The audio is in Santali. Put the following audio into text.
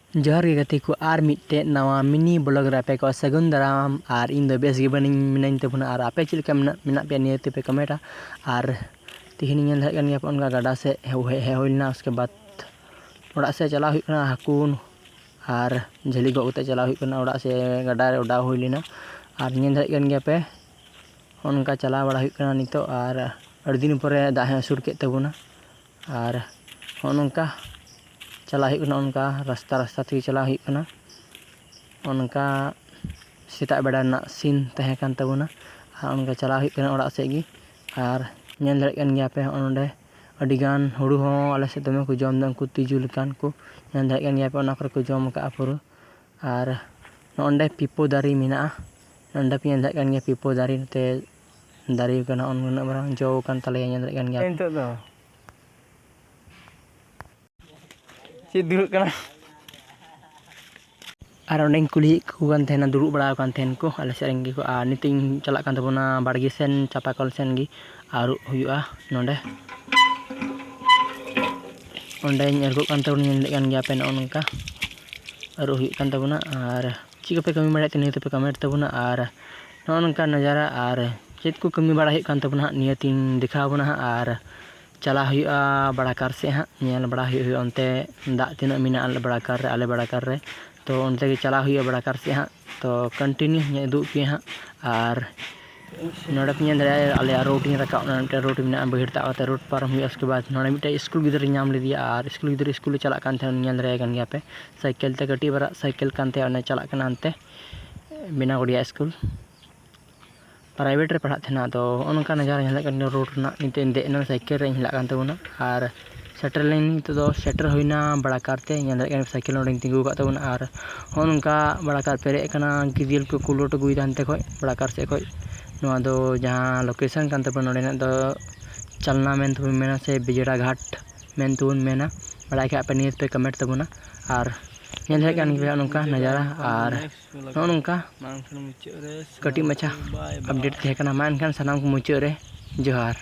जोहार गे गाते को आर मिट्टे नवा मिनी ब्लॉग रे आपे को सगुन दाराम और इन बेस गे बनी मिनाइन तबुना और आपे चिलका मेना पे नियते पे कमेटा और तिहिन नेल हेज गन उनका गाडा से हेना उसके बाद ओड़ा से चला हुई कना हाकू और झली गो उते चला हुई कना ओड़ा से गाडा रे ओडा हुई लेना और नेल हेज गन गया पे उनका चला बड़ा हुई कना नितो और अड़ी दिन परे दा हे सुर के तबुना और उनका चला हुई कना उनका रास्ता थी चला हुई कना उनका सेता बेड़ा ना सीन तहे कान तबुना उनका चला हुई कना ओड़ा से गी और नेल हेज गन गया पे ओंडे अडिगान हुड़ू हो आले से दमे को जम दम को तिजु लकान को नेल हेज गन गया पे ओना कर को जम का पुरो और नोंडे पिपो दारी मेना नोंडे पे नेल हेज गन गया पिपो दारी ते दारी कना उन बरang जो कान तले नेल हेज गन गया Entuk tuh. Si duduk kan. और उन्हें कुली कुगन थे ना दुरुब बड़ा कान थे को आले सेरेंगी को आ नितिन चला कान तबना बाड़गी सेन चापाकल सेन गी और हुआ नोंडे ओंडे एरगो कान तबना नेल गन गया पे नोनका और हुई कान तबना और चिक पे कमी बड़ा तने पे कमेंट तबना और नोनका नजारा और चेत को कमी बड़ा हुई कान तबना नियतिन दिखावना और चला हुआ बड़ाकार से हाँ नेल बड़ा हुआ अंते दा तीना मिना बड़ाकार आले बड़ाकार रे तो उनते के चला हुआ बड़ाकार से हाँ तो कंटिन्यू दूब पे हाँ और नोड़े पे आले रोड रखा रोड में बहिरता रोड पारम हुआ उसके बाद नोड़े मिट्टे स्कूल गिदर नाम लेदिया और स्कूल गिदर स्कूल चला कान थे नेल रे गन गया पे साइकिल ते कटी बरा साइकिल कानते उन्हें चला कान अंते बिना गुड़िया स्कूल प्राइवेट रे पढ़ा थे तो उनका नजारा हेला रोड ना निते देना साइकिल रे हेला कान तबना और सेटर लाइन तो सेटर होइना बड़ाकार ते नेल साइकिल नोडे तिंगु का तबना और उनका बड़ाकार पेरे कना गिदिल को कुलोट गुई दानते खय बड़ाकार से खय नोआ दो जहां लोकेशन कान तबना नोडे दो चलना मेन तो मेना से बिजड़ा घाट मेन तो मेना बड़ा के पे नियत पे कमेंट तबना और नेल हेज गन गया उनका नजारा और उनका कटी मचा अपडेट थे कना मान खान सनाम को मुचाद रे जोहार।